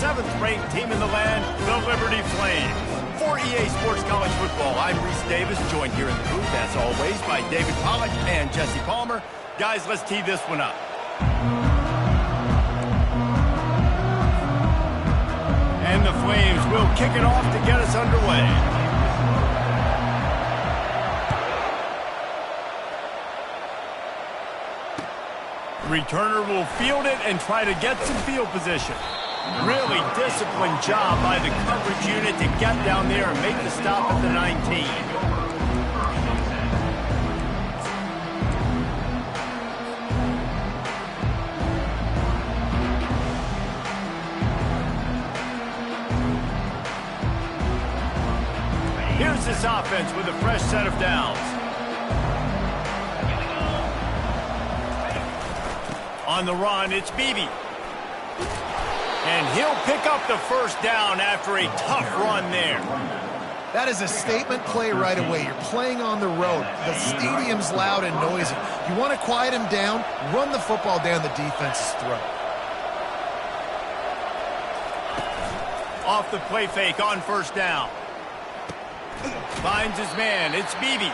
7th-ranked team in the land, the Liberty Flames. For EA Sports College Football, I'm Reese Davis, joined here in the booth, as always, by David Pollack and Jesse Palmer. Guys, let's tee this one up. And the Flames will kick it off to get us underway. Returner will field it and try to get some field position. Really disciplined job by the coverage unit to get down there and make the stop at the 19. Here's this offense with a fresh set of downs. On the run, it's Beebe. And he'll pick up the first down after a tough run there. That is a statement play right away. You're playing on the road. The stadium's loud and noisy. You want to quiet him down, run the football down the defense's throat. Off the play fake on first down. Finds his man. It's Beebe.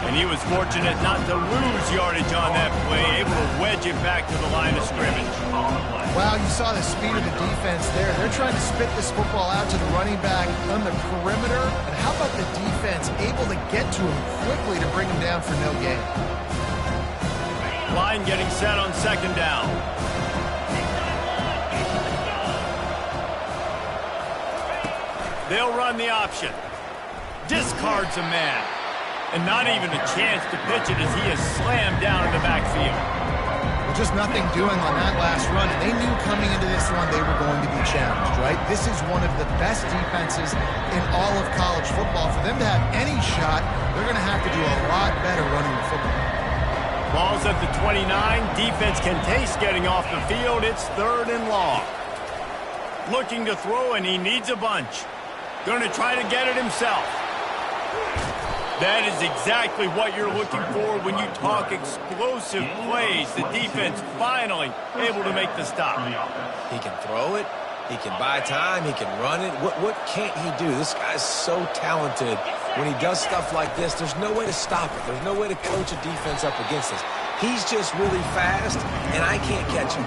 And he was fortunate not to lose yardage on that play, able to wedge it back to the line of scrimmage. Wow, you saw the speed of the defense there. They're trying to spit this football out to the running back on the perimeter. And how about the defense able to get to him quickly to bring him down for no gain? Line getting set on second down. They'll run the option. Discards a man. And not even a chance to pitch it as he is slammed down in the backfield. Well, just nothing doing on that last run, and they knew coming into this one they were going to be challenged, right? This is one of the best defenses in all of college football. For them to have any shot, they're going to have to do a lot better running the football. Ball's at the 29. Defense can taste getting off the field. It's 3rd and long. Looking to throw, and he needs a bunch. Going to try to get it himself. That is exactly what you're looking for when you talk explosive plays. The defense finally able to make the stop. He can throw it. He can buy time. He can run it. What can't he do? This guy's so talented. When he does stuff like this, there's no way to stop it. There's no way to coach a defense up against this. He's just really fast, and I can't catch him.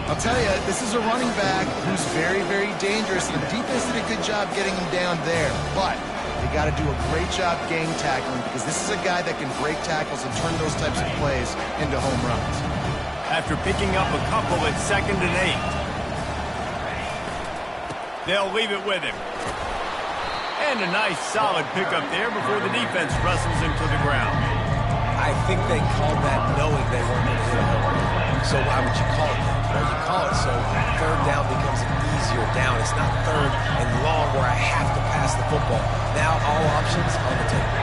I'll tell you, this is a running back who's very, very dangerous. The defense did a good job getting him down there, but they got to do a great job gang tackling because this is a guy that can break tackles and turn those types of plays into home runs. After picking up a couple at 2nd and 8. They'll leave it with him. And a nice solid pickup there before the defense wrestles him to the ground. I think they called that knowing they weren't going to hit a home run. So why would you call it that? Well, you call it so 3rd down becomes an easier down. It's not 3rd and long where I have to pass the football. Now all options on the table.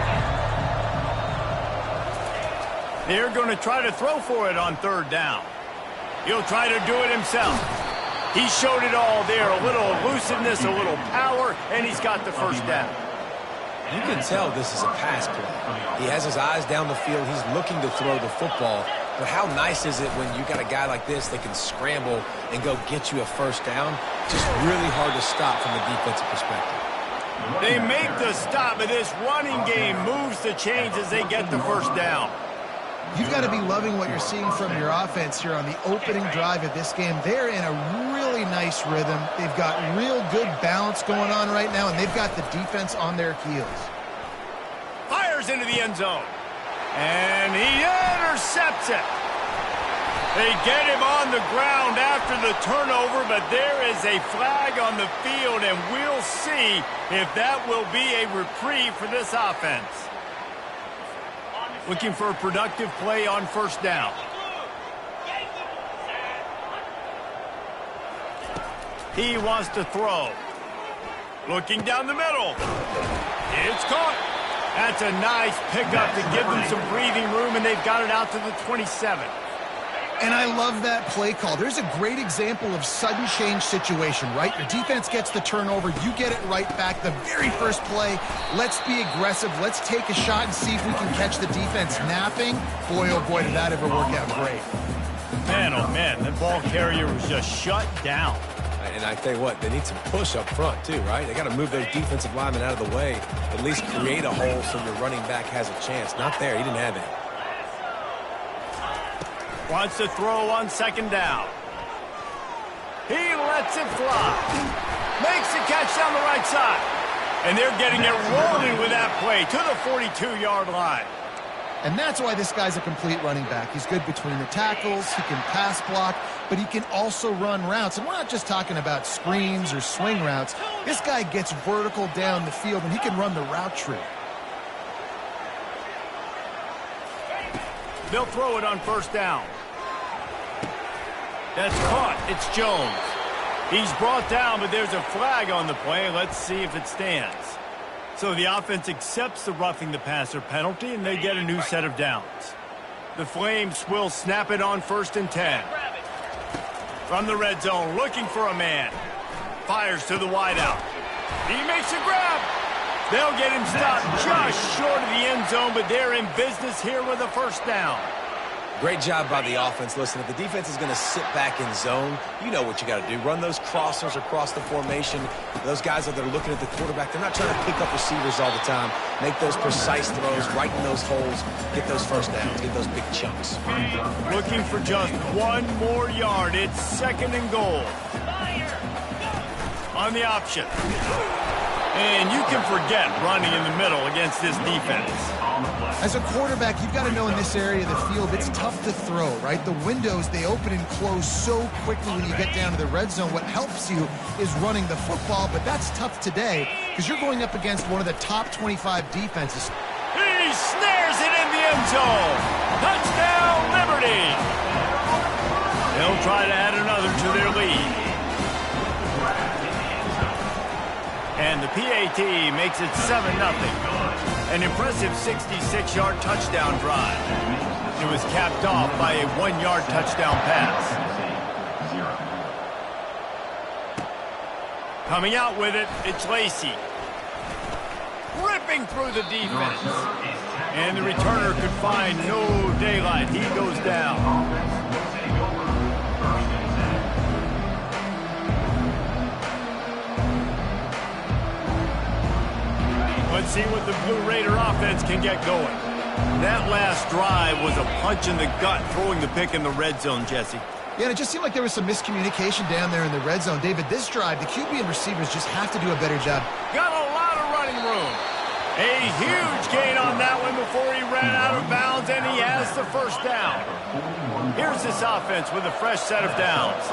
They're going to try to throw for it on 3rd down. He'll try to do it himself. He showed it all there. A little elusiveness, a little power, and he's got the first down. You can tell this is a pass play. He has his eyes down the field. He's looking to throw the football. But how nice is it when you got a guy like this that can scramble and go get you a first down? Just really hard to stop from a defensive perspective. They make the stop, but this running game moves the chains as they get the first down. You've got to be loving what you're seeing from your offense here on the opening drive of this game. They're in a really nice rhythm. They've got real good balance going on right now, and they've got the defense on their heels. Fires into the end zone. And he intercepts it. They get him on the ground after the turnover, but there is a flag on the field, and we'll see if that will be a reprieve for this offense. Looking for a productive play on first down. He wants to throw. Looking down the middle. It's caught. That's a nice pickup to give them some breathing room, and they've got it out to the 27. And I love that play call. There's a great example of sudden change situation, right? Your defense gets the turnover. You get it right back. The very first play, let's be aggressive. Let's take a shot and see if we can catch the defense napping. Boy, oh boy, did that ever work out great. Man, oh man, that ball carrier was just shut down. And I tell you what, they need some push up front too, right? They got to move those defensive linemen out of the way, at least create a hole so your running back has a chance. Not there. He didn't have it. Wants to throw on second down. He lets it fly. Makes the catch down the right side. And they're getting it rolling with that play to the 42-yard line. And that's why this guy's a complete running back. He's good between the tackles, he can pass block, but he can also run routes. And we're not just talking about screens or swing routes. This guy gets vertical down the field, and he can run the route tree. They'll throw it on first down. That's caught. It's Jones. He's brought down, but there's a flag on the play. Let's see if it stands. So the offense accepts the roughing the passer penalty, and they get a new set of downs. The Flames will snap it on 1st and 10. From the red zone, looking for a man. Fires to the wideout. He makes a grab. They'll get him stopped just short of the end zone, but they're in business here with a first down. Great job by the offense. Listen, if the defense is going to sit back in zone, you know what you got to do. Run those crossers across the formation. Those guys that are looking at the quarterback, they're not trying to pick up receivers all the time. Make those precise throws, right in those holes, get those first downs, get those big chunks. Looking for just one more yard. It's 2nd and goal. On the option. And you can forget running in the middle against this defense. As a quarterback, you've got to know in this area of the field, it's tough to throw, right? The windows, they open and close so quickly when you get down to the red zone. What helps you is running the football, but that's tough today because you're going up against one of the top 25 defenses. He snares it in the end zone. Touchdown, Liberty. They'll try to add another to their lead. And the PAT makes it 7-0. An impressive 66-yard touchdown drive. It was capped off by a 1-yard touchdown pass. Coming out with it, it's Lacey. Ripping through the defense. And the returner could find no daylight. He goes down. Let's see what the Blue Raider offense can get going. That last drive was a punch in the gut, throwing the pick in the red zone, Jesse. Yeah, and it just seemed like there was some miscommunication down there in the red zone. David, this drive, the QB and receivers just have to do a better job. Got a lot of running room. A huge gain on that one before he ran out of bounds, and he has the first down. Here's this offense with a fresh set of downs.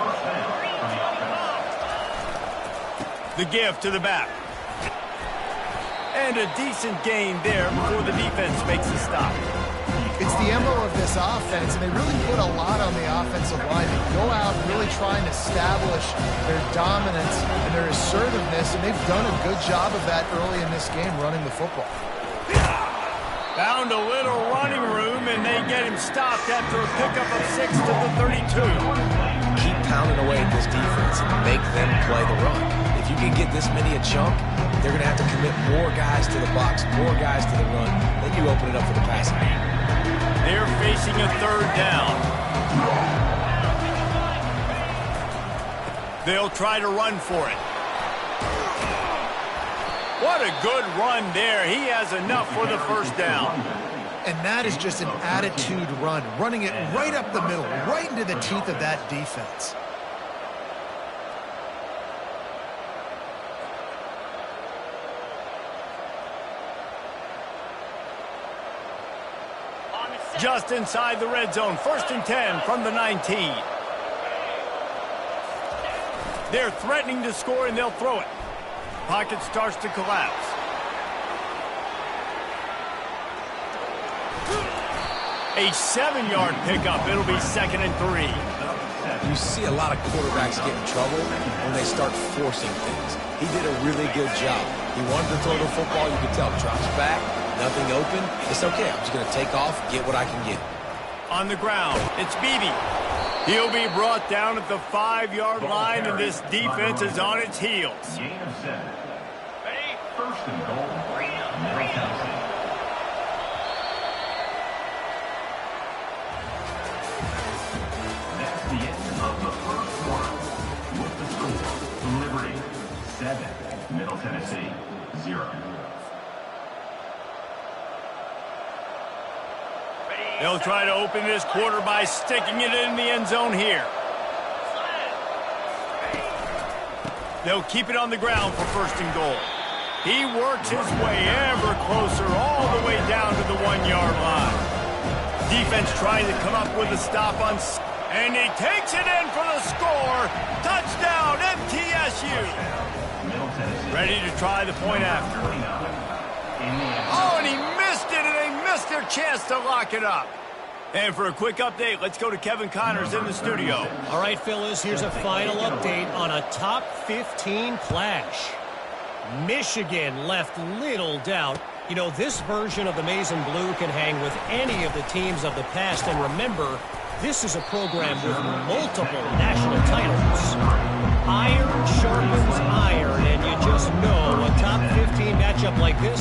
The give to the back. And a decent gain there before the defense makes a stop. It's the MO of this offense, and they really put a lot on the offensive line. They go out really trying to establish their dominance and their assertiveness, and they've done a good job of that early in this game running the football. Found a little running room, and they get him stopped after a pickup of 6 to the 32. Keep pounding away at this defense and make them play the run. If you can get this many a chunk, they're going to have to commit more guys to the box, more guys to the run. Then you open it up for the passing game. They're facing a 3rd down. They'll try to run for it. What a good run there. He has enough for the first down. And that is just an attitude run, running it right up the middle, right into the teeth of that defense. Just inside the red zone, 1st and 10 from the 19. They're threatening to score, and they'll throw it. Pocket starts to collapse. A 7-yard pickup. It'll be 2nd and 3. You see a lot of quarterbacks get in trouble when they start forcing things. He did a really good job. He wanted to throw the football. You could tell. Drops back. Nothing open. It's okay. I'm just going to take off, get what I can get. On the ground, it's Beebe. He'll be brought down at the 5-yard line, and this defense is on its heels. Gain of 7. Ready? 1st and goal. That's the end of the first quarter with the score. 3, 7, Middle Tennessee, 0. They'll try to open this quarter by sticking it in the end zone here. They'll keep it on the ground for 1st and goal. He works his way ever closer all the way down to the 1-yard line. Defense trying to come up with a stop on... And he takes it in for the score. Touchdown, MTSU. Ready to try the point after. Oh, and he missed it, and they missed their chance to lock it up. And for a quick update, let's go to Kevin Connors in the studio. All right, fellas, here's a final update on a top 15 clash. Michigan left little doubt. You know, this version of the Maize and Blue can hang with any of the teams of the past. And remember, this is a program with multiple national titles. Iron sharpens iron, and you just know a top 15 matchup like this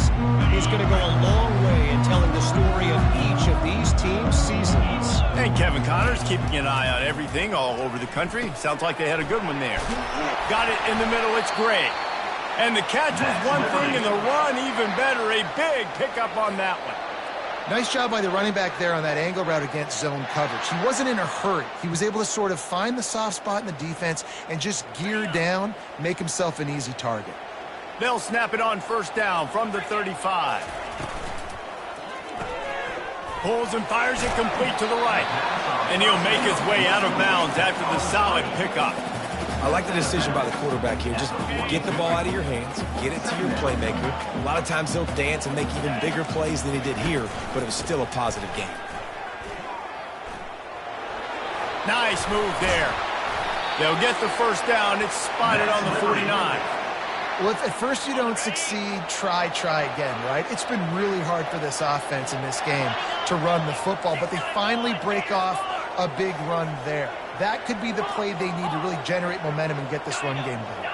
is going to go a long way in telling the story of each of these teams' seasons. And Kevin Connors keeping an eye on everything all over the country. Sounds like they had a good one there. Got it in the middle. It's great. And the catch was one thing, and the run even better. A big pickup on that one. Nice job by the running back there on that angle route against zone coverage. He wasn't in a hurry. He was able to sort of find the soft spot in the defense and just gear down, make himself an easy target. They'll snap it on 1st down from the 35. Pulls and fires it complete to the right. And he'll make his way out of bounds after the solid pickup. I like the decision by the quarterback here. Just get the ball out of your hands, get it to your playmaker. A lot of times he'll dance and make even bigger plays than he did here, but it was still a positive game. Nice move there. They'll get the 1st down. It's spotted on the 49. Well, if at first you don't succeed, try again, right? It's been really hard for this offense in this game to run the football, but they finally break off a big run there. That could be the play they need to really generate momentum and get this run game going.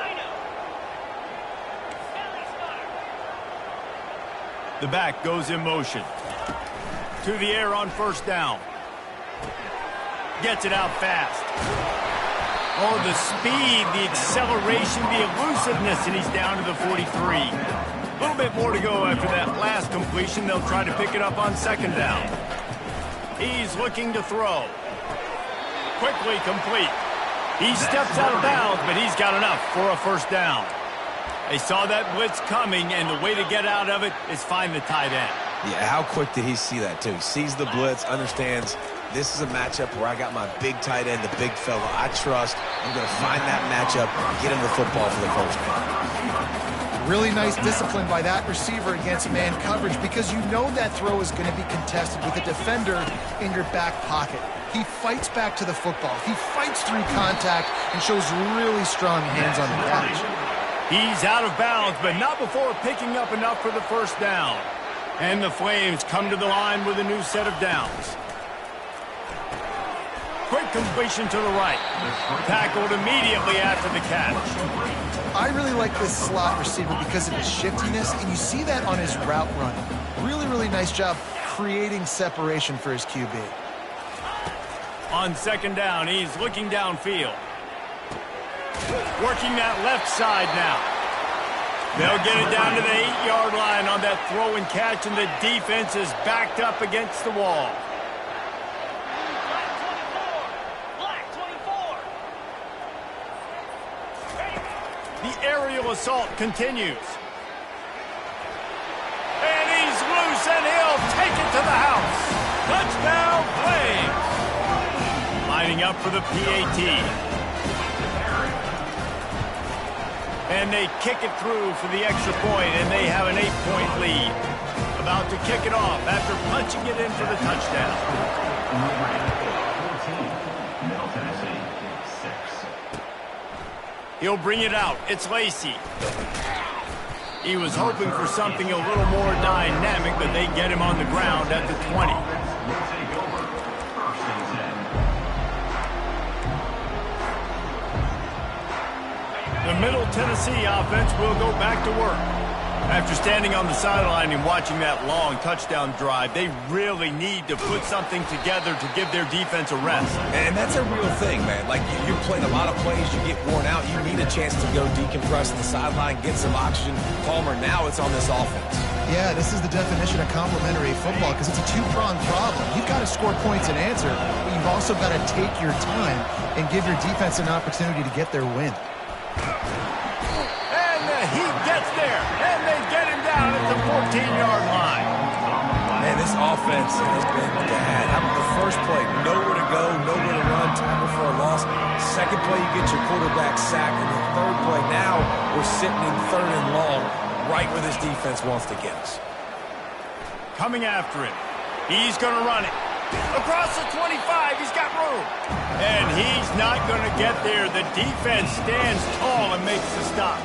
The back goes in motion. To the air on 1st down. Gets it out fast. Oh, the speed, the acceleration, the elusiveness, and he's down to the 43. A little bit more to go after that last completion. They'll try to pick it up on 2nd down. He's looking to throw. Quickly complete. He steps out of bounds, but he's got enough for a 1st down. They saw that blitz coming, and the way to get out of it is find the tight end. Yeah, how quick did he see that, too? He sees the blitz, understands this is a matchup where I got my big tight end, the big fella I trust. I'm going to find that matchup, get him the football for the 1st down. Really nice discipline by that receiver against man coverage because you know that throw is going to be contested with a defender in your back pocket. He fights back to the football. He fights through contact and shows really strong hands on the catch. He's out of bounds, but not before picking up enough for the 1st down. And the Flames come to the line with a new set of downs. Quick completion to the right. Tackled immediately after the catch. I really like this slot receiver because of his shiftiness, and you see that on his route running. Really nice job creating separation for his QB. On 2nd down, he's looking downfield. Working that left side now. They'll get it down to the 8-yard line on that throw and catch, and the defense is backed up against the wall. The aerial assault continues. And he's loose, and he'll take it to the house. Touchdown, Flames. Lining up for the PAT. And they kick it through for the extra point, and they have an 8-point lead. About to kick it off after punching it in for the touchdown. Middle Tennessee, 6. He'll bring it out. It's Lacey. He was hoping for something a little more dynamic, but they get him on the ground at the 20. The Middle Tennessee offense will go back to work. After standing on the sideline and watching that long touchdown drive, they really need to put something together to give their defense a rest. And that's a real thing, man. Like, you've played a lot of plays, you get worn out, you need a chance to go decompress on the sideline, get some oxygen. Palmer, now it's on this offense. Yeah, this is the definition of complementary football because it's a two-pronged problem. You've got to score points and answer, but you've also got to take your time and give your defense an opportunity to get their win. And the Heat gets there, and they get him down at the 14-yard line. Man, this offense has been bad. How about the first play? Nowhere to go, nowhere to run, tackle for a loss. Second play, you get your quarterback sacked. And the third play, now we're sitting in 3rd and long, right where this defense wants to get us. Coming after it. He's going to run it. Across the 25, he's got room. And he's not going to get there. The defense stands tall and makes the stop.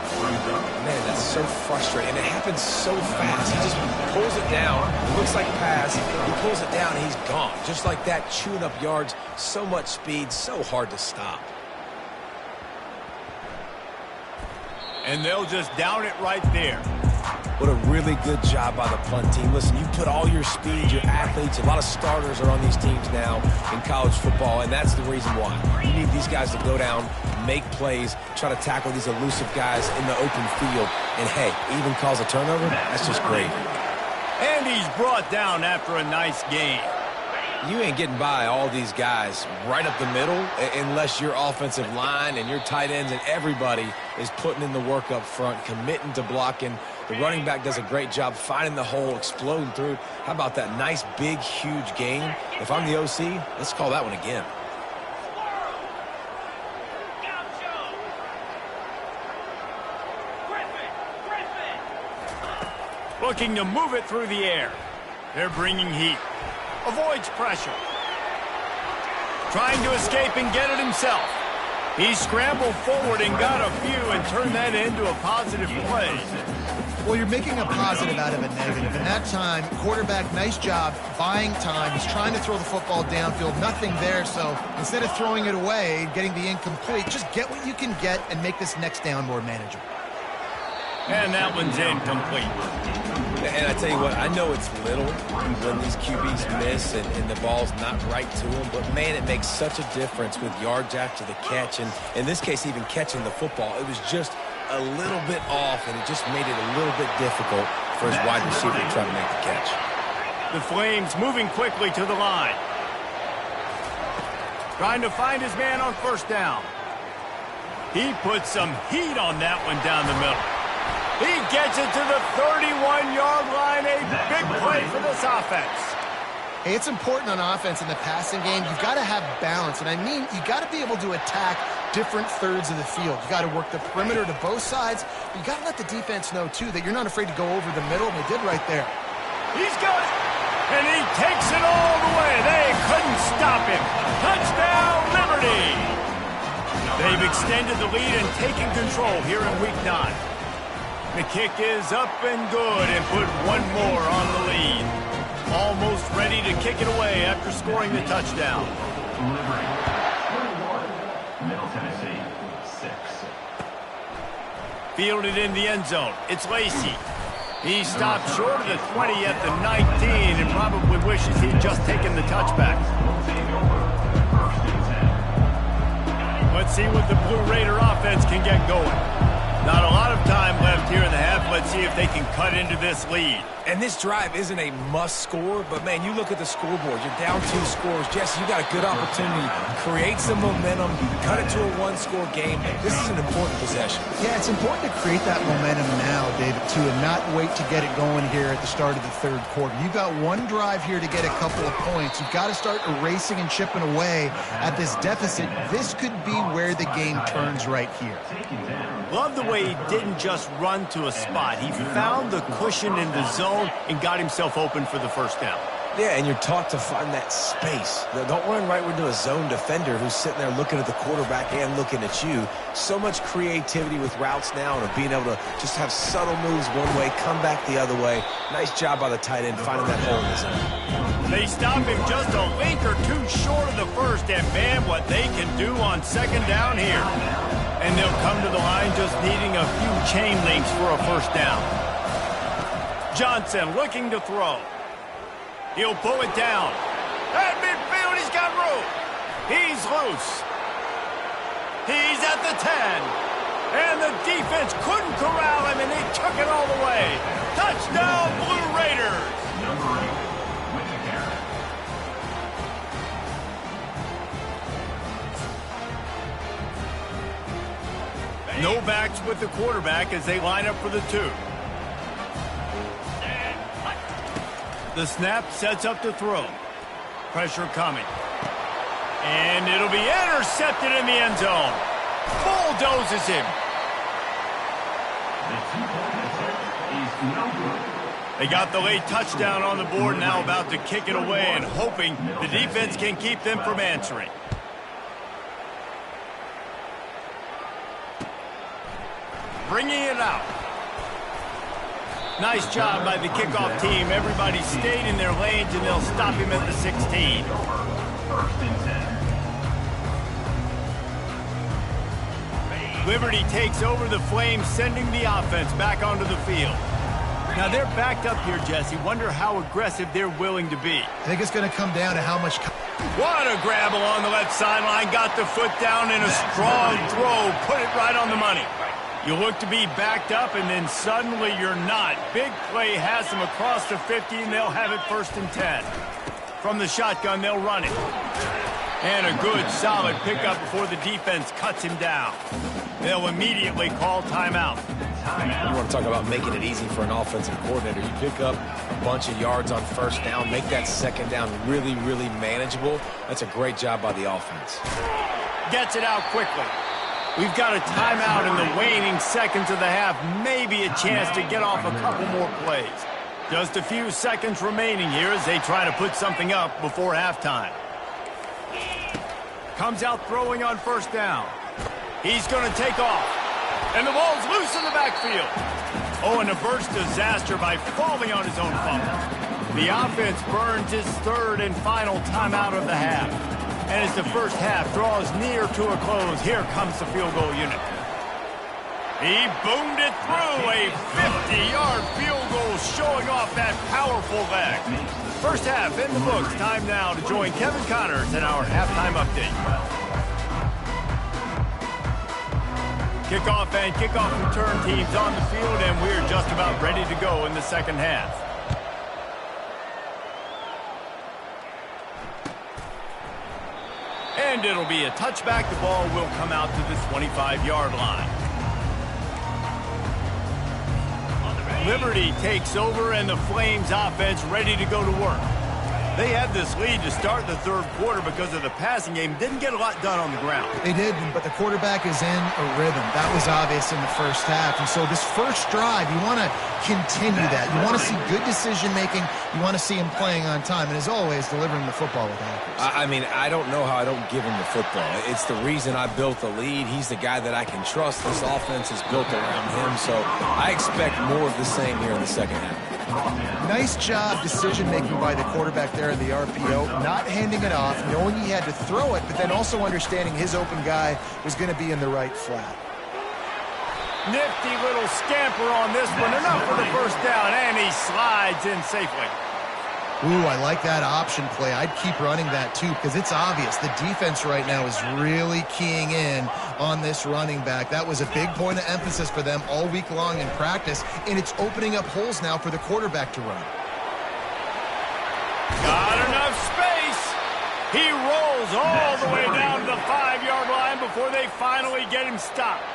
Man, that's so frustrating. And it happens so fast. He just pulls it down. It looks like a pass. He pulls it down, and he's gone. Just like that, chewing up yards. So much speed, so hard to stop. And they'll just down it right there. What a really good job by the punt team. Listen, you put all your speed, your athletes, a lot of starters are on these teams now in college football, and that's the reason why. You need these guys to go down, make plays, try to tackle these elusive guys in the open field, and hey, even cause a turnover, that's just great. And he's brought down after a nice game. You ain't getting by all these guys right up the middle unless your offensive line and your tight ends and everybody is putting in the work up front, committing to blocking. The running back does a great job finding the hole, exploding through. How about that nice, big, huge game? If I'm the OC, let's call that one again. Looking to move it through the air. They're bringing heat. Avoids pressure. Trying to escape and get it himself. He scrambled forward and got a few and turned that into a positive play. Well, you're making a positive out of a negative. And that time, quarterback, nice job, buying time. He's trying to throw the football downfield. Nothing there, so instead of throwing it away, getting the incomplete, just get what you can get and make this next down more manageable. And that one's incomplete. And I tell you what, I know it's little when these QBs miss and the ball's not right to them, but man, it makes such a difference with yards after the catch. And in this case, even catching the football, it was just a little bit off, and it just made it a little bit difficult for his wide receiver to try to make the catch. The Flames moving quickly to the line. Trying to find his man on first down. He put some heat on that one down the middle. He gets it to the 31-yard line. A big play for this offense. Hey, it's important on offense in the passing game. You've got to have balance. And I mean, you've got to be able to attack different thirds of the field. You've got to work the perimeter to both sides. You've got to let the defense know, too, that you're not afraid to go over the middle, and they did right there. He's got it. And he takes it all the way. They couldn't stop him. Touchdown, Liberty. They've extended the lead and taken control here in Week 9. The kick is up and good and put one more on the lead. Almost ready to kick it away after scoring the touchdown. Liberty, 41, Middle Tennessee, 6. Fielded in the end zone. It's Lacey. He stopped short of the 20 at the 19 and probably wishes he'd just taken the touchback. Let's see what the Blue Raider offense can get going. Not a lot of time left here in the half. Let's see if they can cut into this lead. And this drive isn't a must score, but man, you look at the scoreboard. You're down 2 scores. Jesse, you got a good opportunity. Create some momentum. Cut it to a 1-score game. This is an important possession. Yeah, it's important to create that momentum now, David, too, and not wait to get it going here at the start of the third quarter. You've got one drive here to get a couple of points. You've got to start erasing and chipping away at this deficit. This could be where the game turns right here. Love the way he didn't just run to a spot. He found the cushion in the zone and got himself open for the first down. Yeah, and you're taught to find that space. Don't run right into a zone defender who's sitting there looking at the quarterback and looking at you. So much creativity with routes now and being able to just have subtle moves one way, come back the other way. Nice job by the tight end finding that hole in the zone. They stop him just a link or two short of the first, and man, what they can do on second down here. And they'll come to the line just needing a few chain links for a first down. Johnson looking to throw. He'll pull it down. At midfield, he's got room. He's loose. He's at the 10. And the defense couldn't corral him, and they took it all the way. Touchdown, Blue Raiders. Number 8, Whitaker. No backs with the quarterback as they line up for the 2. The snap sets up the throw. Pressure coming. And it'll be intercepted in the end zone. Bulldozes him. The 2-point attempt is no good. They got the late touchdown on the board, now about to kick it away and hoping the defense can keep them from answering. Bringing it out. Nice job by the kickoff team. Everybody stayed in their lanes, and they'll stop him at the 16. First and 10. Liberty takes over the Flames, sending the offense back onto the field. Now they're backed up here, Jesse. Wonder how aggressive they're willing to be. I think it's going to come down to how much... What a grab along the left sideline. Got the foot down in a strong throw. Put it right on the money. You look to be backed up, and then suddenly you're not. Big play has them across the 50, and they'll have it first and 10. From the shotgun, they'll run it. And a good, solid pickup before the defense cuts him down. They'll immediately call timeout. You want to talk about making it easy for an offensive coordinator. You pick up a bunch of yards on first down, make that second down really, really manageable. That's a great job by the offense. Gets it out quickly. We've got a timeout in the waning seconds of the half. Maybe a chance to get off a couple more plays. Just a few seconds remaining here as they try to put something up before halftime. Comes out throwing on first down. He's going to take off. And the ball's loose in the backfield. Oh, and a burst disaster by falling on his own fumble. The offense burns its third and final timeout of the half. And as the first half draws near to a close, here comes the field goal unit. He boomed it through, a 50-yard field goal showing off that powerful leg. First half in the books. Time now to join Kevin Connors in our halftime update. Kickoff and kickoff return teams on the field, and we're just about ready to go in the second half. And it'll be a touchback. The ball will come out to the 25-yard line. Liberty takes over, and the Flames offense ready to go to work. They had this lead to start the third quarter because of the passing game. Didn't get a lot done on the ground. They did, but the quarterback is in a rhythm. That was obvious in the first half. And so this first drive, you want to continue that. You want to see good decision-making. You want to see him playing on time. And as always, delivering the football with accuracy. I mean, I don't know how I don't give him the football. It's the reason I built the lead. He's the guy that I can trust. This offense is built around him. So I expect more of the same here in the second half. Nice job decision-making by the quarterback there in the RPO, not handing it off, knowing he had to throw it, but then also understanding his open guy was going to be in the right flat. Nifty little scamper on this one, enough for the first down, and he slides in safely. Ooh, I like that option play. I'd keep running that too because it's obvious. The defense right now is really keying in on this running back. That was a big point of emphasis for them all week long in practice, and it's opening up holes now for the quarterback to run. Got enough space. He rolls all the way down to the 5-yard line before they finally get him stopped.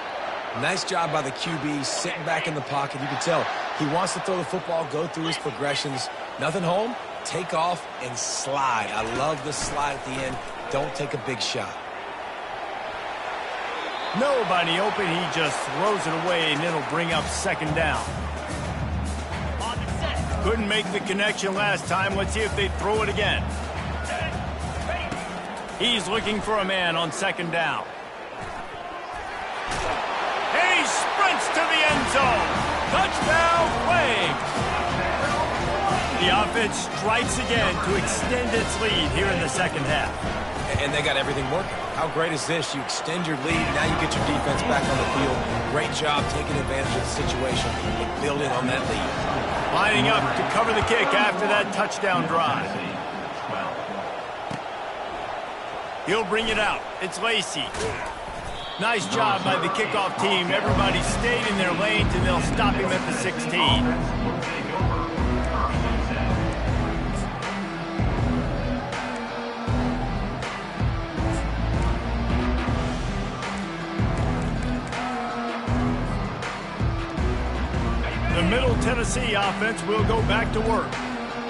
Nice job by the QB, sitting back in the pocket. You can tell he wants to throw the football, go through his progressions. Nothing home, take off, and slide. I love the slide at the end. Don't take a big shot. Nobody open. He just throws it away, and it'll bring up second down. Couldn't make the connection last time. Let's see if they throw it again. He's looking for a man on second down. And he sprints to the end zone. Touchdown, Flames. The offense strikes again to extend its lead here in the second half. And they got everything working. How great is this? You extend your lead. Now you get your defense back on the field. Great job taking advantage of the situation and building on that lead. Lining up to cover the kick after that touchdown drive. He'll bring it out. It's Lacey. Nice job by the kickoff team. Everybody stayed in their lanes, and they'll stop him at the 16. The Middle Tennessee offense will go back to work.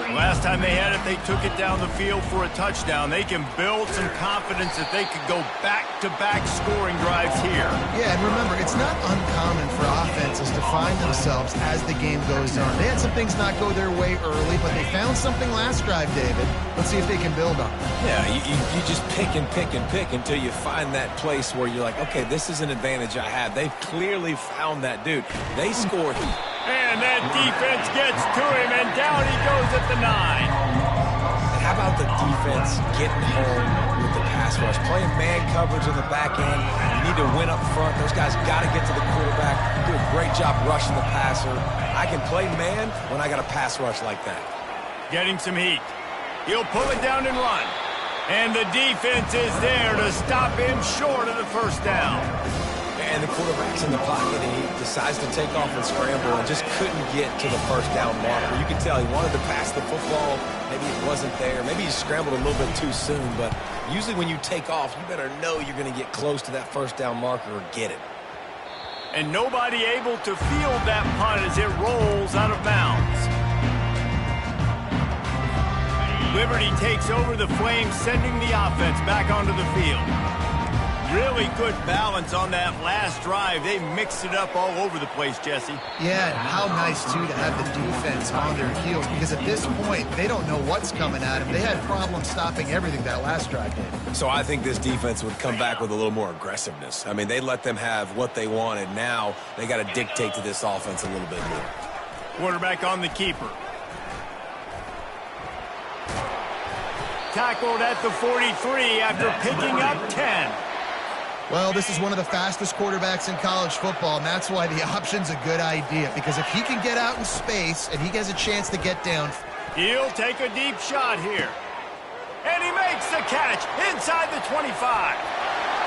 Last time they had it, they took it down the field for a touchdown. They can build some confidence that they could go back-to-back scoring drives here. Yeah, and remember, it's not uncommon for offenses to find themselves as the game goes on. They had some things not go their way early, but they found something last drive, David. Let's see if they can build on it. Yeah, you just pick and pick and pick until you find that place where you're like, okay, this is an advantage I have. They've clearly found that dude. They scored. And that defense gets to him, and down he goes at the 9. And how about the defense getting home with the pass rush? Playing man coverage in the back end. You need to win up front. Those guys got to get to the quarterback. Do a great job rushing the passer. I can play man when I got a pass rush like that. Getting some heat. He'll pull it down and run. And the defense is there to stop him short of the first down. And the quarterback's in the pocket, and he decides to take off and scramble and just couldn't get to the first down marker. You could tell he wanted to pass the football. Maybe it wasn't there. Maybe he scrambled a little bit too soon. But usually when you take off, you better know you're going to get close to that first down marker or get it. And nobody able to field that punt as it rolls out of bounds. Liberty takes over the Flames, sending the offense back onto the field. Really good balance on that last drive. They mixed it up all over the place, Jesse. Yeah, how nice, too, to have the defense on their heels, because at this point, they don't know what's coming at them. They had problems stopping everything that last drive did. So I think this defense would come back with a little more aggressiveness. I mean, they let them have what they wanted. Now they got to dictate to this offense a little bit more. Quarterback on the keeper. Tackled at the 43 after picking up 10. Well, this is one of the fastest quarterbacks in college football, and that's why the option's a good idea, because if he can get out in space and he has a chance to get down. He'll take a deep shot here. And he makes the catch inside the 25.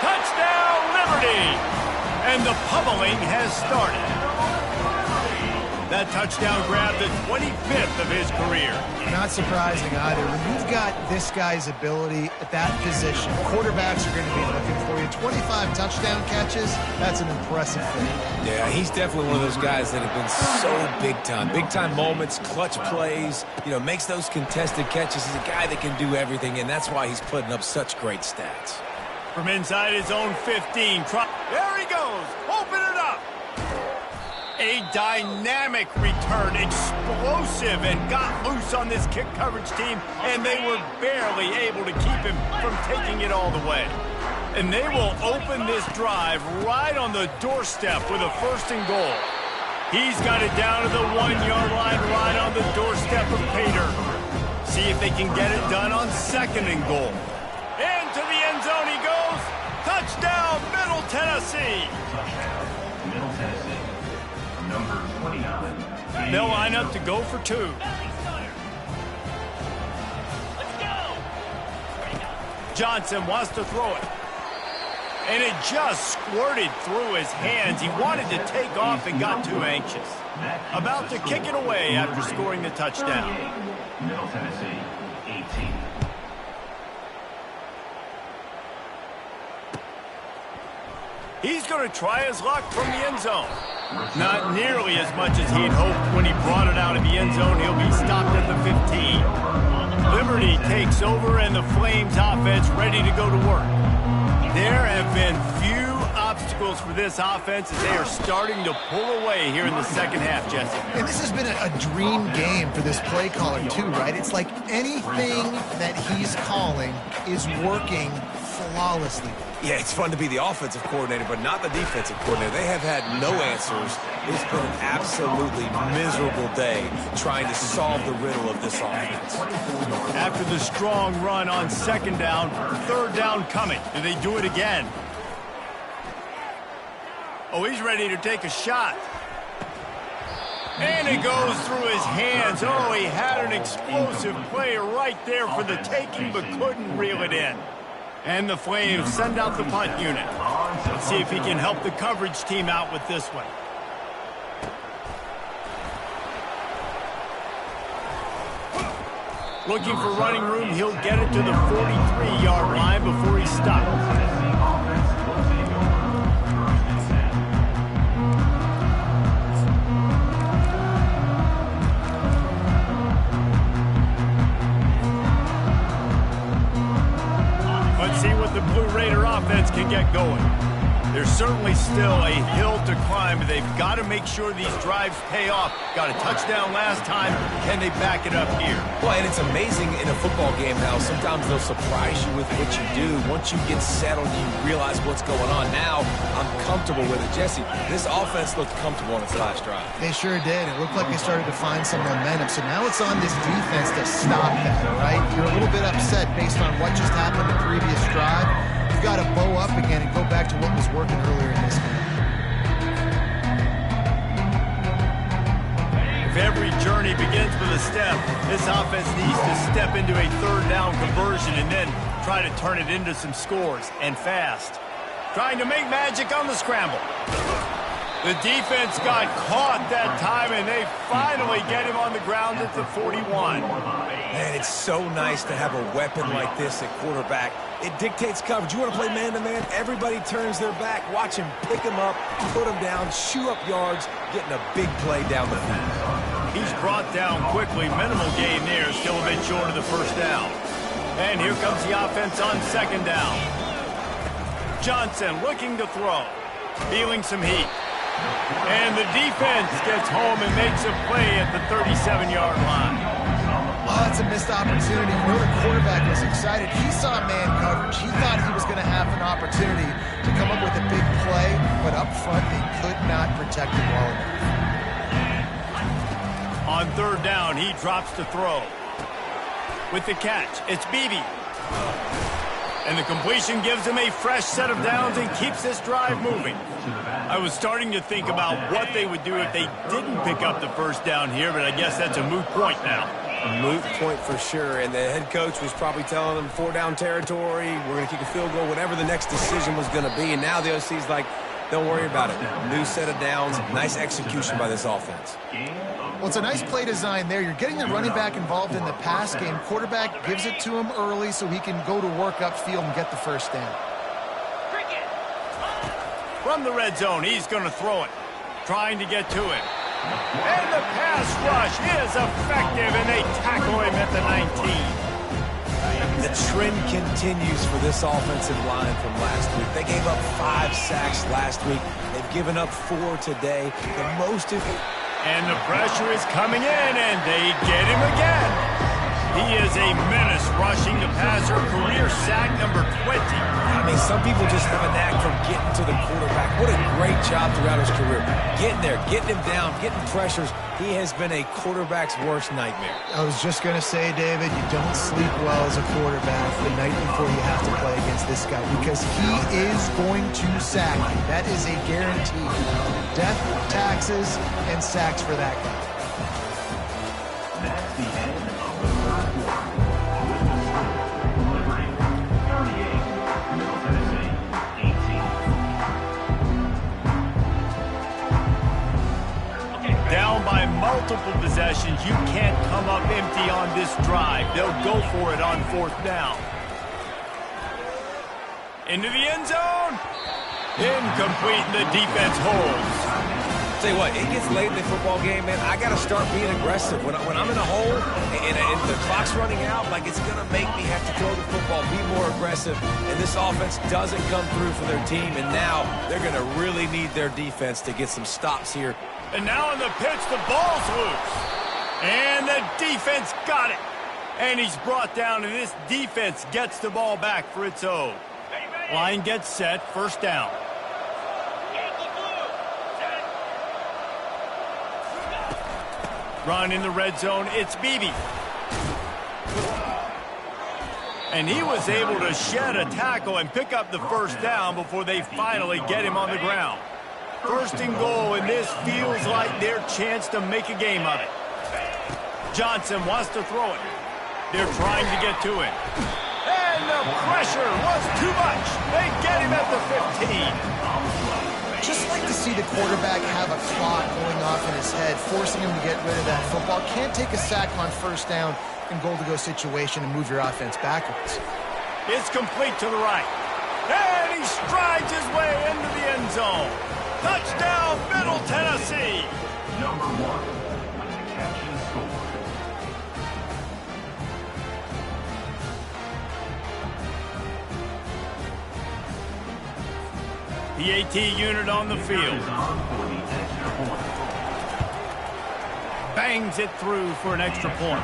Touchdown, Liberty! And the pummeling has started. That touchdown grabbed the 25th of his career. Not surprising either. When you've got this guy's ability at that position, quarterbacks are going to be looking for you. 25 touchdown catches, that's an impressive thing. Yeah, he's definitely one of those guys that have been so big time. Big time moments, clutch plays, makes those contested catches. He's a guy that can do everything, and that's why he's putting up such great stats. From inside his own 15, there he goes, open it up. A dynamic return, explosive, and got loose on this kick coverage team, and they were barely able to keep him from taking it all the way. And they will open this drive right on the doorstep with a 1st and goal. He's got it down to the 1-yard line right on the doorstep of Pater. See if they can get it done on 2nd and goal. Into the end zone he goes. Touchdown, Middle Tennessee. Middle Tennessee. Number 29. They'll line up to go for 2. Johnson wants to throw it. And it just squirted through his hands. He wanted to take off and got too anxious. About to kick it away after scoring the touchdown. Middle Tennessee, 18. He's going to try his luck from the end zone. Not nearly as much as he'd hoped when he brought it out of the end zone. He'll be stopped at the 15. Liberty takes over, and the Flames offense ready to go to work. There have been few obstacles for this offense as they are starting to pull away here in the second half, Jesse. And this has been a dream game for this play caller, too, right? It's like anything that he's calling is working flawlessly. Yeah, it's fun to be the offensive coordinator, but not the defensive coordinator. They have had no answers. It's been an absolutely miserable day trying to solve the riddle of this offense. After the strong run on second down, third down coming. Do they do it again? Oh, he's ready to take a shot. And it goes through his hands. Oh, he had an explosive play right there for the taking, but couldn't reel it in. And the Flames send out the punt unit. Let's see if he can help the coverage team out with this one. Looking for running room, he'll get it to the 43-yard line before he stops. Offense can get going. There's certainly still a hill to climb, but they've got to make sure these drives pay off. Got a touchdown last time. Can they back it up here? Well, and it's amazing in a football game how sometimes they'll surprise you with what you do. Once you get settled, you realize what's going on. Now, I'm comfortable with it. Jesse, this offense looked comfortable on its last drive. They sure did. It looked like they started to find some momentum. So now it's on this defense to stop that, all right? You're a little bit upset based on what just happened the previous drive. You've got to bow up again and go back to what was working earlier in this game. If every journey begins with a step, this offense needs to step into a third down conversion and then try to turn it into some scores, and fast. Trying to make magic on the scramble. The defense got caught that time, and they finally get him on the ground at the 41. Man, it's so nice to have a weapon like this at quarterback. It dictates coverage. You want to play man-to-man? Everybody turns their back. Watch him pick him up, put him down, shoot up yards, getting a big play down the field. He's brought down quickly. Minimal gain there. Still a bit short of the first down. And here comes the offense on second down. Johnson looking to throw. Feeling some heat. And the defense gets home and makes a play at the 37-yard line. Oh, it's a missed opportunity. You know the quarterback was excited. He saw man coverage. He thought he was going to have an opportunity to come up with a big play, but up front they could not protect him well enough. On third down, he drops to throw. With the catch, it's Beebe. And the completion gives him a fresh set of downs and keeps this drive moving. I was starting to think about what they would do if they didn't pick up the first down here, but I guess that's a moot point now. A moot point for sure, and the head coach was probably telling them 4-down territory, we're going to kick a field goal, whatever the next decision was going to be, and now the OC's like, don't worry about it. New set of downs, nice execution by this offense. Well, it's a nice play design there. You're getting the running back involved in the pass game. Quarterback gives it to him early so he can go to work upfield and get the first down. From the red zone, he's going to throw it. Trying to get to it. And the pass rush is effective, and they tackle him at the 19. The trend continues for this offensive line from last week. They gave up 5 sacks last week. They've given up 4 today. The most of it. And the pressure is coming in, and they get him again. He is a menace rushing the passer, career sack number 20. I mean, some people just have a knack for getting to the quarterback. What a great job throughout his career. Getting there, getting him down, getting pressures. He has been a quarterback's worst nightmare. I was just going to say, David, you don't sleep well as a quarterback the night before you have to play against this guy because he is going to sack you. That is a guarantee. Death, taxes, and sacks for that guy. That's the end of the first quarter. With the score, Liberty 38, Middle Tennessee 18. Down by multiple possessions, you can't come up empty on this drive. They'll go for it on fourth down. Into the end zone. Incomplete, and the defense holds. Tell you what, it gets late in the football game, man. I got to start being aggressive. When I'm in a hole and the clock's running out, like it's going to make me have to throw the football, be more aggressive. And this offense doesn't come through for their team, and now they're going to really need their defense to get some stops here. And now on the pitch, the ball's loose. And the defense got it. And he's brought down, and this defense gets the ball back for its own. Line gets set, first down. Run in the red zone, it's Beebe. And he was able to shed a tackle and pick up the first down before they finally get him on the ground. First and goal, and this feels like their chance to make a game of it. Johnson wants to throw it. They're trying to get to him. And the pressure was too much. They get him at the 15. Just like to see the quarterback have a clock going off in his head, forcing him to get rid of that football. Can't take a sack on first down in goal-to-go situation and move your offense backwards. It's complete to the right. And he strides his way into the end zone. Touchdown, Middle Tennessee. Number 1 with the catch and score. The AT unit on the field. Bangs it through for an extra point.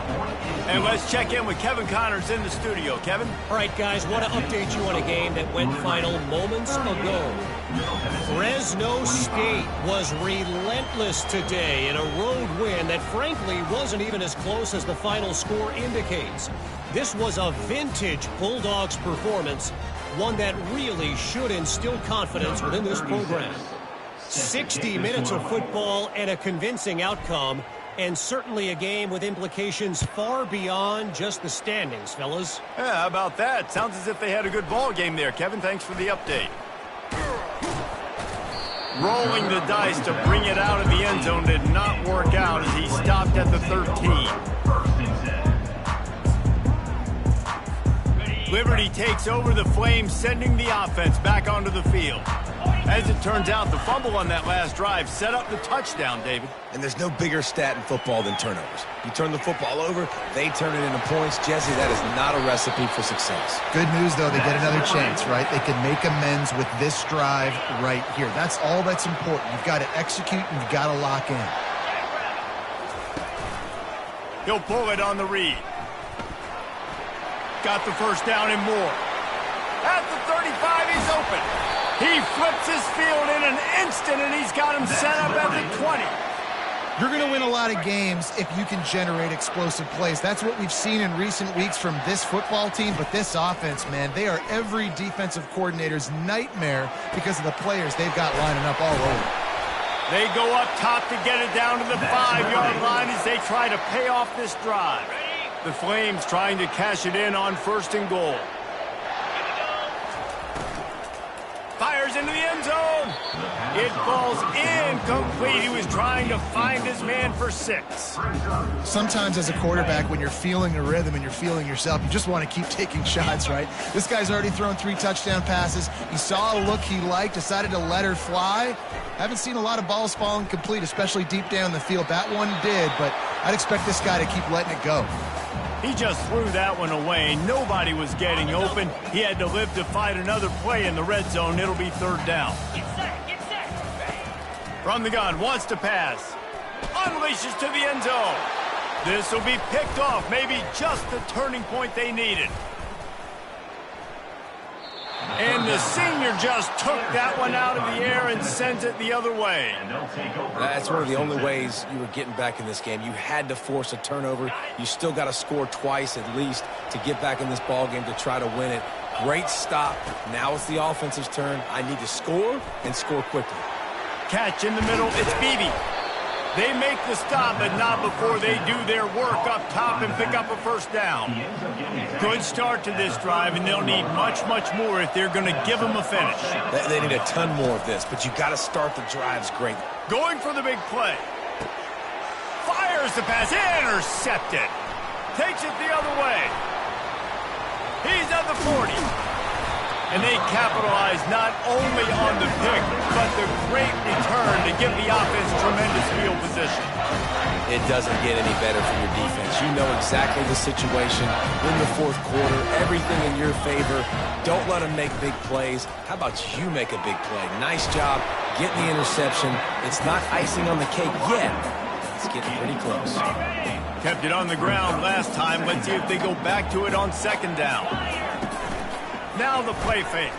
And let's check in with Kevin Connors in the studio. Kevin? All right, guys, want to update you on a game that went final moments ago. Fresno State was relentless today in a road win that frankly wasn't even as close as the final score indicates. This was a vintage Bulldogs performance, one that really should instill confidence within this program. 60 minutes of football and a convincing outcome, and certainly a game with implications far beyond just the standings, fellas. Yeah, how about that? Sounds as if they had a good ball game there. Kevin, thanks for the update. Rolling the dice to bring it out of the end zone did not work out as he stopped at the 13. Liberty takes over the Flames, sending the offense back onto the field. As it turns out, the fumble on that last drive set up the touchdown, David. And there's no bigger stat in football than turnovers. You turn the football over, they turn it into points. Jesse, that is not a recipe for success. Good news, though, they get another chance, right? They can make amends with this drive right here. That's all that's important. You've got to execute and you've got to lock in. He'll pull it on the read. Got the first down and more. At the 35, he's open. He flips his field in an instant, and he's got him set up at the 20. You're going to win a lot of games if you can generate explosive plays. That's what we've seen in recent weeks from this football team, but this offense, man, they are every defensive coordinator's nightmare because of the players they've got lining up all over. They go up top to get it down to the 5-yard line as they try to pay off this drive. The Flames trying to cash it in on first and goal. Fires into the end zone. It falls incomplete. He was trying to find his man for 6. Sometimes as a quarterback, when you're feeling a rhythm and you're feeling yourself, you just want to keep taking shots, right? This guy's already thrown 3 touchdown passes. He saw a look he liked, decided to let her fly. Haven't seen a lot of balls falling complete, especially deep down the field. That one did, but I'd expect this guy to keep letting it go. He just threw that one away. Nobody was getting open. He had to live to fight another play in the red zone. It'll be third down. From the gun, wants to pass. Unleashes to the end zone. This will be picked off. Maybe just the turning point they needed. And the senior just took that one out of the air and sends it the other way. That's one of the only ways you were getting back in this game. You had to force a turnover. You still got to score twice at least to get back in this ball game to try to win it. Great stop. Now it's the offense's turn. I need to score and score quickly. Catch in the middle. It's Beebe. They make the stop, but not before they do their work up top and pick up a first down. Good start to this drive, and they'll need much, much more if they're going to give them a finish. They need a ton more of this, but you got to start the drives great. Going for the big play. Fires the pass. Intercepted. Takes it the other way. He's at the 40. And they capitalize not only on the pick, but the great return to give the offense tremendous field position. It doesn't get any better for your defense. You know exactly the situation in the fourth quarter, everything in your favor. Don't let them make big plays. How about you make a big play? Nice job getting the interception. It's not icing on the cake yet. It's getting pretty close. Kept it on the ground last time. Let's see if they go back to it on second down. Now the play fake.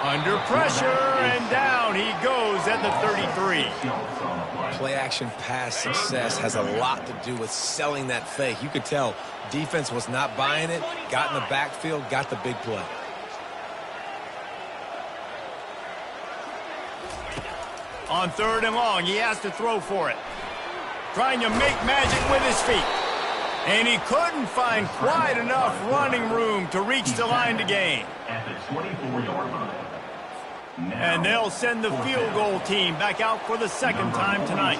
Under pressure, and down he goes at the 33. Play-action pass success has a lot to do with selling that fake. You could tell defense was not buying it, got in the backfield, got the big play. On 3rd and long, he has to throw for it. Trying to make magic with his feet. And he couldn't find quite enough running room to reach the line to gain. At the 24-yard line. And they'll send the field goal team back out for the 2nd time tonight.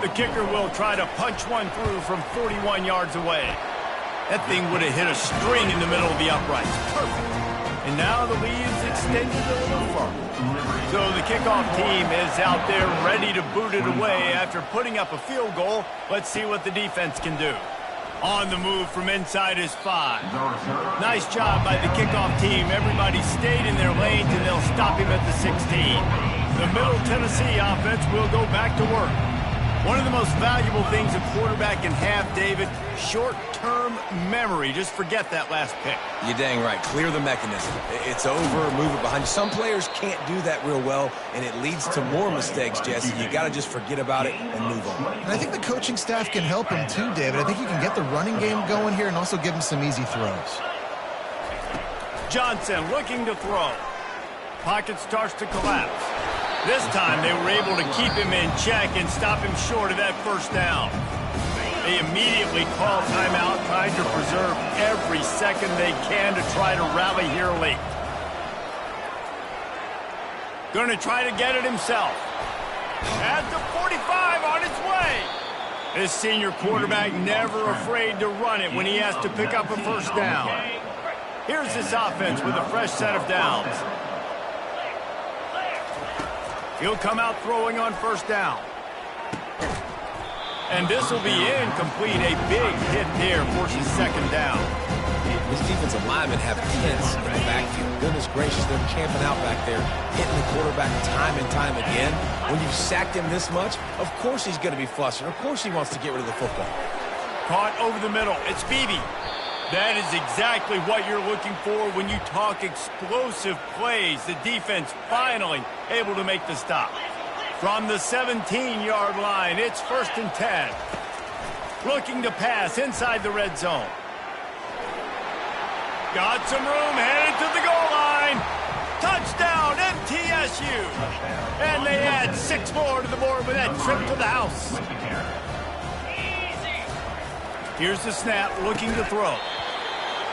The kicker will try to punch one through from 41 yards away. That thing would have hit a string in the middle of the uprights. Perfect. And now the lead's extended a little further. So the kickoff team is out there ready to boot it away after putting up a field goal. Let's see what the defense can do. On the move from inside his 5. Nice job by the kickoff team. Everybody stayed in their lanes, and they'll stop him at the 16. The Middle Tennessee offense will go back to work. One of the most valuable things a quarterback can have, David, short-term memory. Just forget that last pick. You're dang right. Clear the mechanism. It's over, move it behind you. Some players can't do that real well, and it leads to more mistakes, Jesse. You got to just forget about it and move on. And I think the coaching staff can help him too, David. I think you can get the running game going here and also give him some easy throws. Johnson looking to throw. Pocket starts to collapse. This time they were able to keep him in check and stop him short of that 1st down. They immediately call timeout, trying to preserve every second they can to try to rally here late. Going to try to get it himself. At the 45 on its way. This senior quarterback never afraid to run it when he has to pick up a 1st down. Here's this offense with a fresh set of downs. He'll come out throwing on 1st down. And this will be incomplete. A big hit there forces 2nd down. These defensive linemen have tents in the backfield. Goodness gracious, they're camping out back there, hitting the quarterback time and time again. When you've sacked him this much, of course he's going to be flustered. Of course he wants to get rid of the football. Caught over the middle. It's Beebe. That is exactly what you're looking for when you talk explosive plays. The defense finally able to make the stop. From the 17-yard line, it's 1st and 10. Looking to pass inside the red zone. Got some room, headed to the goal line. Touchdown, MTSU. And they add 6 more to the board with that trip to the house. Here's the snap, looking to throw.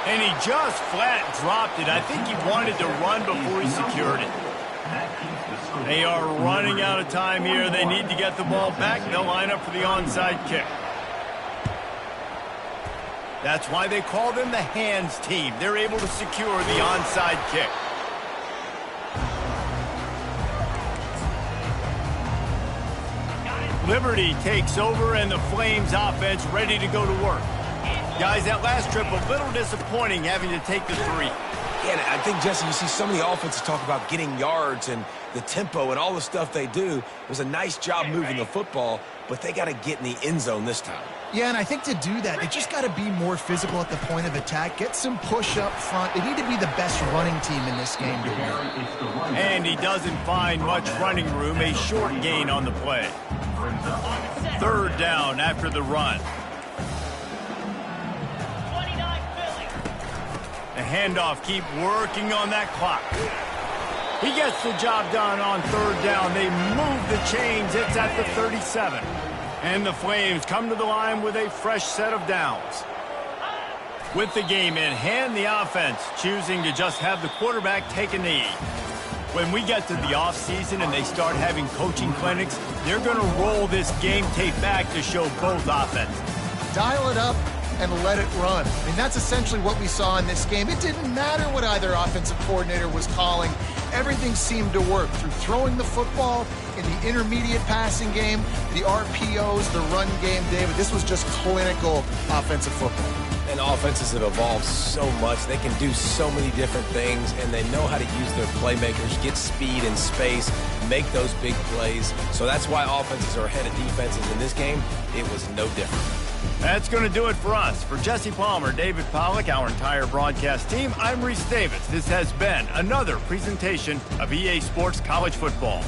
And he just flat dropped it. I think he wanted to run before he secured it. They are running out of time here. They need to get the ball back. They'll line up for the onside kick. That's why they call them the hands team. They're able to secure the onside kick. Liberty takes over, and the Flames offense ready to go to work. Guys, that last trip a little disappointing having to take the 3. Yeah, I think, Jesse, you see so many offenses talk about getting yards and the tempo and all the stuff they do. It was a nice job moving the football, but they got to get in the end zone this time. Yeah, and I think to do that, they just got to be more physical at the point of attack, get some push up front. They need to be the best running team in this game to win. And he doesn't find much running room, a short gain on the play. 3rd down after the run. The handoff, keep working on that clock. He gets the job done on 3rd down. They move the chains. It's at the 37. And the Flames come to the line with a fresh set of downs. With the game in hand, the offense choosing to just have the quarterback take a knee. When we get to the offseason and they start having coaching clinics, they're going to roll this game tape back to show both offenses. Dial it up and let it run. I mean, that's essentially what we saw in this game. It didn't matter what either offensive coordinator was calling. Everything seemed to work through throwing the football, in the intermediate passing game, the RPOs, the run game, David. This was just clinical offensive football. And offenses have evolved so much. They can do so many different things, and they know how to use their playmakers, get speed and space, make those big plays. So that's why offenses are ahead of defenses in this game. It was no different. That's going to do it for us. For Jesse Palmer, David Pollack, our entire broadcast team, I'm Reese Davis. This has been another presentation of EA Sports College Football.